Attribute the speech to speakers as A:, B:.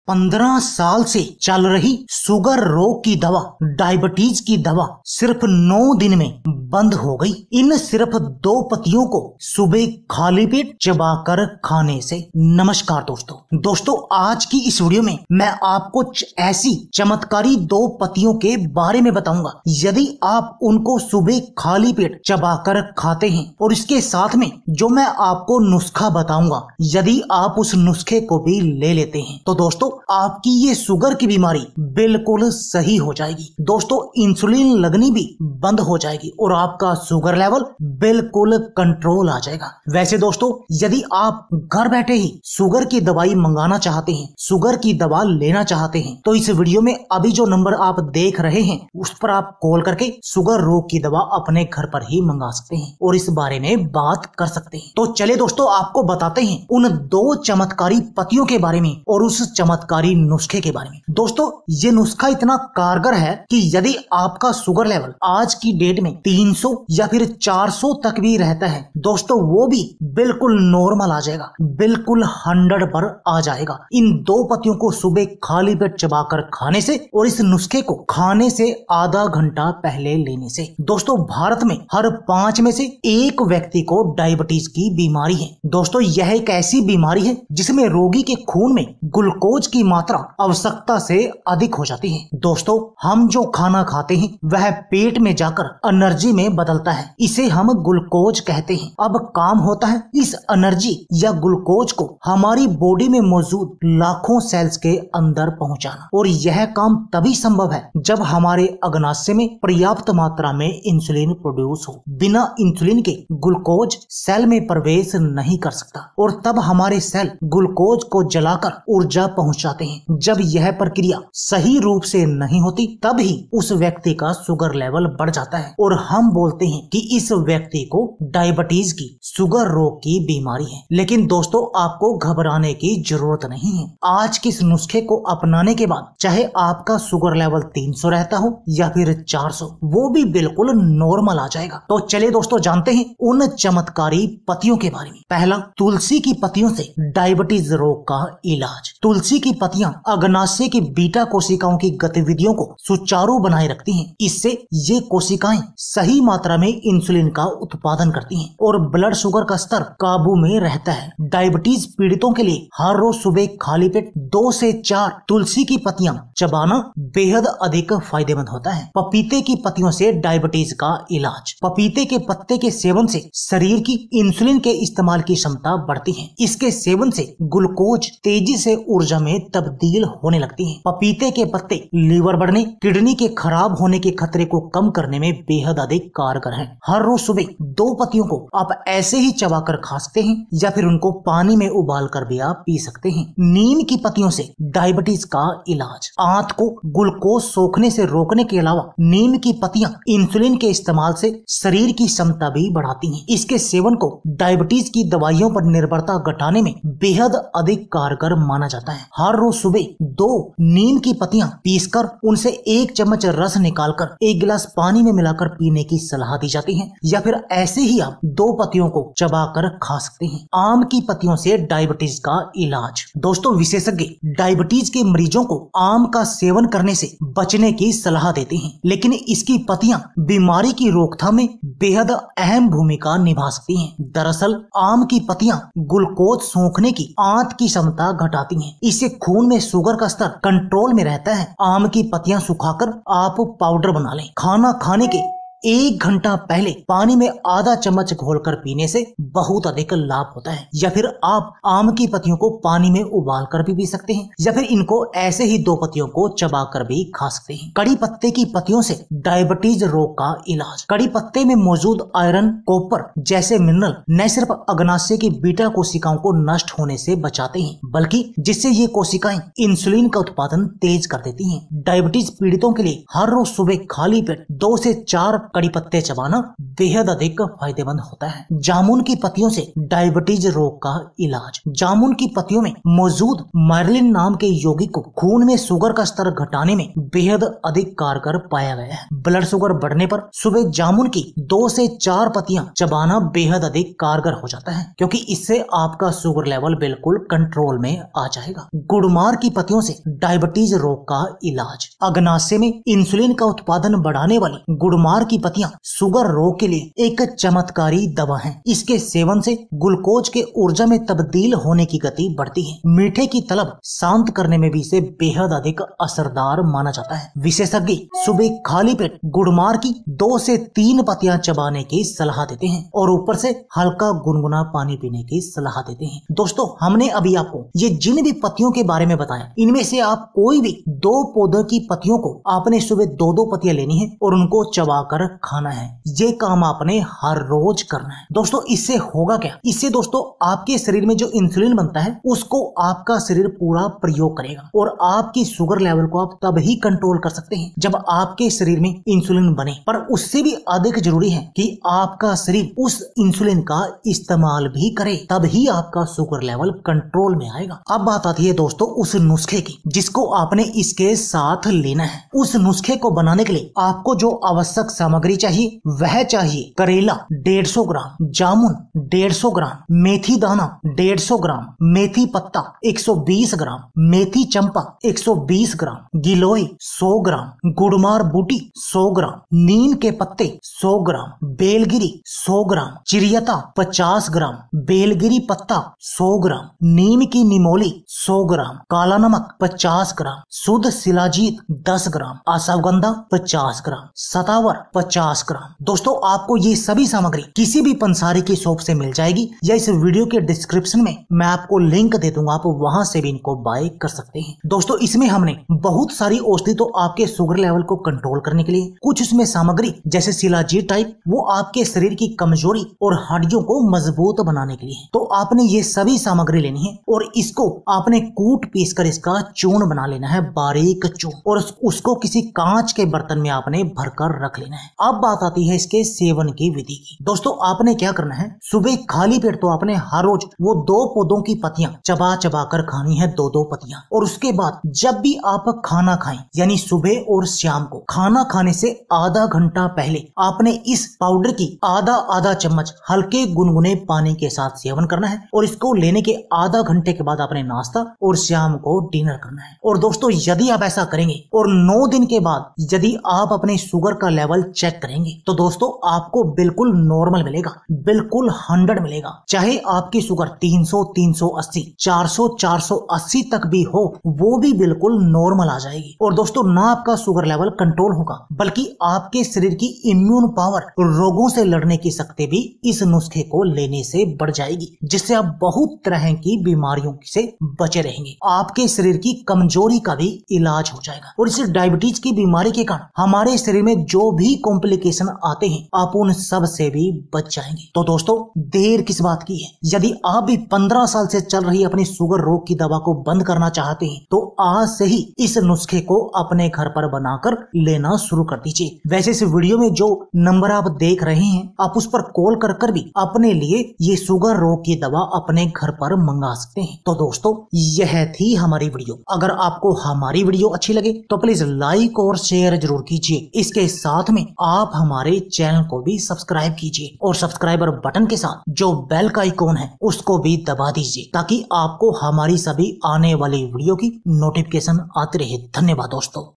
A: 15 साल से चल रही शुगर रोग की दवा, डायबिटीज की दवा सिर्फ 9 दिन में बंद हो गई। इन सिर्फ 2 पत्तियों को सुबह खाली पेट चबाकर खाने से। नमस्कार दोस्तों, आज की इस वीडियो में मैं आपको ऐसी चमत्कारी 2 पत्तियों के बारे में बताऊंगा। यदि आप उनको सुबह खाली पेट चबाकर खाते हैं और इसके साथ में जो मैं आपको नुस्खा बताऊंगा, यदि आप उस नुस्खे को भी ले लेते हैं तो दोस्तों आपकी ये शुगर की बीमारी बिल्कुल सही हो जाएगी। दोस्तों इंसुलिन लगनी भी बंद हो जाएगी और आपका शुगर लेवल बिल्कुल कंट्रोल आ जाएगा। वैसे दोस्तों यदि आप घर बैठे ही शुगर की दवाई मंगाना चाहते हैं, शुगर की दवा लेना चाहते हैं, तो इस वीडियो में अभी जो नंबर आप देख रहे हैं उस पर आप कॉल करके शुगर रोग की दवा अपने घर पर ही मंगा सकते हैं और इस बारे में बात कर सकते हैं। तो चले दोस्तों आपको बताते हैं उन 2 चमत्कारी पत्तियों के बारे में और उस चमत्कारी नुस्खे के बारे में। दोस्तों ये नुस्खा इतना कारगर है कि यदि आपका शुगर लेवल आज की डेट में 300 या फिर 400 तक भी रहता है दोस्तों, वो भी बिल्कुल नॉर्मल आ जाएगा, बिल्कुल 100 पर आ जाएगा। इन 2 पत्तियों को सुबह खाली पेट चबाकर खाने से और इस नुस्खे को खाने से आधा घंटा पहले लेने से। दोस्तों भारत में हर 5 में से 1 व्यक्ति को डायबिटीज की बीमारी है। दोस्तों यह एक ऐसी बीमारी है जिसमें रोगी के खून में ग्लूकोज की मात्रा आवश्यकता से अधिक हो जाती है। दोस्तों हम जो खाना खाते हैं वह पेट में जाकर एनर्जी में बदलता है, इसे हम ग्लूकोज कहते हैं। अब काम होता है इस एनर्जी या ग्लूकोज को हमारी बॉडी में मौजूद लाखों सेल्स के अंदर पहुंचाना, और यह काम तभी संभव है जब हमारे अग्नाशय में पर्याप्त मात्रा में इंसुलिन प्रोड्यूस हो। बिना इंसुलिन के ग्लूकोज सेल में प्रवेश नहीं कर सकता और तब हमारे सेल ग्लूकोज को जलाकर ऊर्जा पहुंचाते हैं। जब यह प्रक्रिया सही रूप से नहीं होती तब ही उस व्यक्ति का शुगर लेवल बढ़ जाता है और हम बोलते हैं कि इस व्यक्ति को डायबिटीज की, शुगर रोग की बीमारी है। लेकिन दोस्तों आपको घबराने की जरूरत नहीं है। आज के इस नुस्खे को अपनाने के बाद चाहे आपका शुगर लेवल 300 रहता हो या फिर 400, वो भी बिल्कुल नॉर्मल आ जाएगा। तो चलिए दोस्तों जानते हैं उन चमत्कारी पत्तियों के बारे में। पहला, तुलसी की पत्तियों से डायबिटीज रोग का इलाज। तुलसी की पत्तियां अग्नाशय की बीटा कोशिकाओं की गतिविधियों को सुचारू बनाए रखती हैं। इससे ये कोशिकाएं सही मात्रा में इंसुलिन का उत्पादन करती हैं और ब्लड शुगर का स्तर काबू में रहता है। डायबिटीज पीड़ितों के लिए हर रोज सुबह खाली पेट 2 से 4 तुलसी की पत्तियां चबाना बेहद अधिक फायदेमंद होता है। पपीते की पत्तियों से डायबिटीज का इलाज। पपीते के पत्ते के सेवन से शरीर की इंसुलिन के इस्तेमाल की क्षमता बढ़ती है। इसके सेवन से ग्लूकोज तेजी से ऊर्जा में तब्दील होने लगती है। पपीते के पत्ते लीवर बढ़ने, किडनी के खराब होने के खतरे को कम करने में बेहद अधिक कारगर हैं। हर रोज सुबह 2 पत्तियों को आप ऐसे ही चबाकर खा सकते हैं या फिर उनको पानी में उबाल कर भी आप पी सकते हैं। नीम की पत्तियों से डायबिटीज का इलाज। आंत को ग्लूकोज सोखने से रोकने के अलावा नीम की पत्तियां इंसुलिन के इस्तेमाल से शरीर की क्षमता भी बढ़ाती हैं। इसके सेवन को डायबिटीज की दवाइयों पर निर्भरता घटाने में बेहद अधिक कारगर माना जाता है। हर रोज सुबह 2 नीम की पत्तियां पीसकर उनसे 1 चम्मच रस निकालकर 1 गिलास पानी में मिलाकर पीने की सलाह दी जाती है या फिर ऐसे ही आप 2 पत्तियों को चबाकर खा सकते हैं। आम की पत्तियों से डायबिटीज का इलाज। दोस्तों विशेषज्ञ डायबिटीज के मरीजों को आम का सेवन करने से बचने की सलाह देते हैं, लेकिन इसकी पत्तियां बीमारी की रोकथाम में बेहद अहम भूमिका निभा सकती हैं। दरअसल आम की पत्तियां ग्लूकोज सोखने की आंत की क्षमता घटाती हैं। इससे खून में शुगर का स्तर कंट्रोल में रहता है। आम की पत्तियां सुखाकर आप पाउडर बना लें। खाना खाने के 1 घंटा पहले पानी में आधा चम्मच घोलकर पीने से बहुत अधिक लाभ होता है। या फिर आप आम की पत्तियों को पानी में उबाल कर भी पी सकते हैं या फिर इनको ऐसे ही 2 पत्तियों को चबाकर भी खा सकते हैं। कड़ी पत्ते की पत्तियों से डायबिटीज रोग का इलाज। कड़ी पत्ते में मौजूद आयरन, कॉपर जैसे मिनरल न सिर्फ अग्नाशय की बीटा कोशिकाओं को नष्ट होने से बचाते हैं, बल्कि जिससे ये कोशिकाएं इंसुलिन का उत्पादन तेज कर देती हैं। डायबिटीज पीड़ितों के लिए हर रोज सुबह खाली पेट 2 से 4 कड़ी पत्ते चबाना बेहद अधिक फायदेमंद होता है। जामुन की पत्तियों से डायबिटीज रोग का इलाज। जामुन की पत्तियों में मौजूद मार्लिन नाम के यौगिक को खून में शुगर का स्तर घटाने में बेहद अधिक कारगर पाया गया है। ब्लड शुगर बढ़ने पर सुबह जामुन की 2 से 4 पत्तियां चबाना बेहद अधिक कारगर हो जाता है, क्योंकि इससे आपका शुगर लेवल बिल्कुल कंट्रोल में आ जाएगा। गुड़मार की पत्तियों से डायबिटीज रोग का इलाज। अग्नाशय में इंसुलिन का उत्पादन बढ़ाने वाली गुड़मार की पत्तियां शुगर रोग के लिए एक चमत्कारी दवा है। इसके सेवन से ग्लूकोज के ऊर्जा में तब्दील होने की गति बढ़ती है। मीठे की तलब शांत करने में भी इसे बेहद अधिक असरदार माना जाता है। विशेषज्ञ सुबह खाली पेट गुड़मार की 2 से 3 पत्तियां चबाने की सलाह देते हैं और ऊपर से हल्का गुनगुना पानी पीने की सलाह देते हैं। दोस्तों, हमने अभी आपको ये जिन भी पत्तियों के बारे में बताया, इनमें से आप कोई भी 2 पौधों की पत्तियों को आपने सुबह 2-2 पत्तियां लेनी है और उनको चबाकर खाना है। ये काम आपने हर रोज करना है। दोस्तों, इससे होगा क्या? इससे दोस्तों आपके शरीर में जो इंसुलिन बनता है उसको आपका शरीर पूरा प्रयोग करेगा और आपकी शुगर लेवल को आप तब ही कंट्रोल कर सकते हैं जब आपके शरीर में इंसुलिन बने। पर उससे भी अधिक जरूरी है कि आपका शरीर उस इंसुलिन का इस्तेमाल भी करे, तब ही आपका शुगर लेवल कंट्रोल में आएगा। अब बात आती है दोस्तों उस नुस्खे की जिसको आपने इसके साथ लेना है। उस नुस्खे को बनाने के लिए आपको जो आवश्यक सामग्री चाहिए वह चाहिए करेला 150 ग्राम, जामुन 150 ग्राम, मेथी दाना 150 ग्राम, मेथी पत्ता 120 ग्राम, मेथी चंपा 120 ग्राम, गिलोय 100 ग्राम, गुड़मार बूटी 100 ग्राम, नीम के पत्ते 100 ग्राम, बेलगिरी 100 ग्राम, चिरियता 50 ग्राम, बेलगिरी पत्ता 100 ग्राम, नीम की निमोली 100 ग्राम, काला नमक 50 ग्राम, शुद्ध शिलाजीत 10 ग्राम, अश्वगंधा 50 ग्राम, सतावर 50 ग्राम। दोस्तों, आपको ये सभी सामग्री किसी भी पंसारी की शॉप से मिल जाएगी या इस वीडियो के डिस्क्रिप्शन में मैं आपको लिंक दे दूंगा, आप वहां से भी इनको बाय कर सकते हैं। दोस्तों, इसमें हमने बहुत सारी औषधि तो आपके शुगर लेवल को कंट्रोल करने के लिए, कुछ इसमें सामग्री जैसे शिलाजीत टाइप वो आपके शरीर की कमजोरी और हड्डियों को मजबूत बनाने के लिए है। तो आपने ये सभी सामग्री लेनी है और इसको आपने कूट पीस कर इसका चूर्ण बना लेना है, बारीक चूर्ण, और उसको किसी कांच के बर्तन में आपने भरकर रख लेना है। अब बात आती है इसके सेवन की विधि की। दोस्तों, आपने क्या करना है, सुबह खाली पेट तो आपने हर रोज वो 2 पौधों की पत्तियां चबा चबा कर खानी है, 2-2 पत्तियां। और उसके बाद जब भी आप खाना खाएं, यानी सुबह और शाम को, खाना खाने से आधा घंटा पहले आपने इस पाउडर की आधा चम्मच हल्के गुनगुने पानी के साथ सेवन करना है और इसको लेने के आधा घंटे के बाद आपने नाश्ता और शाम को डिनर करना है। और दोस्तों, यदि आप ऐसा करेंगे और 9 दिन के बाद यदि आप अपने शुगर का लेवल चेक करेंगे तो दोस्तों आपको बिल्कुल नॉर्मल मिलेगा, बिल्कुल 100 मिलेगा। चाहे आपकी शुगर 300, 380, 400, 480 तक भी हो, वो भी बिल्कुल नॉर्मल आ जाएगी। और दोस्तों, ना आपका शुगर लेवल कंट्रोल होगा बल्कि आपके शरीर की इम्यून पावर, रोगों से लड़ने की शक्ति भी इस नुस्खे को लेने से बढ़ जाएगी, जिससे आप बहुत तरह की बीमारियों से बचे रहेंगे। आपके शरीर की कमजोरी का भी इलाज हो जाएगा और इस डायबिटीज की बीमारी के कारण हमारे शरीर में जो भी कॉम्प्लिकेशन आते हैं आप उन सब से भी बच जाएंगे। तो दोस्तों, देर किस बात की है? यदि आप भी 15 साल से चल रही अपनी शुगर रोग की दवा को बंद करना चाहते हैं तो आज से ही इस नुस्खे को अपने घर पर बनाकर लेना शुरू कर दीजिए। वैसे इस वीडियो में जो नंबर आप देख रहे हैं आप उस पर कॉल कर भी अपने लिए ये शुगर रोग की दवा अपने घर पर मंगा सकते हैं। तो दोस्तों, यह थी हमारी वीडियो। अगर आपको हमारी वीडियो अच्छी लगे तो प्लीज लाइक और शेयर जरूर कीजिए। इसके साथ में आप हमारे चैनल को भी सब्सक्राइब कीजिए और सब्सक्राइबर बटन के साथ जो बेल का आइकॉन है उसको भी दबा दीजिए ताकि आपको हमारी सभी आने वाली वीडियो की नोटिफिकेशन आती रहे। धन्यवाद दोस्तों।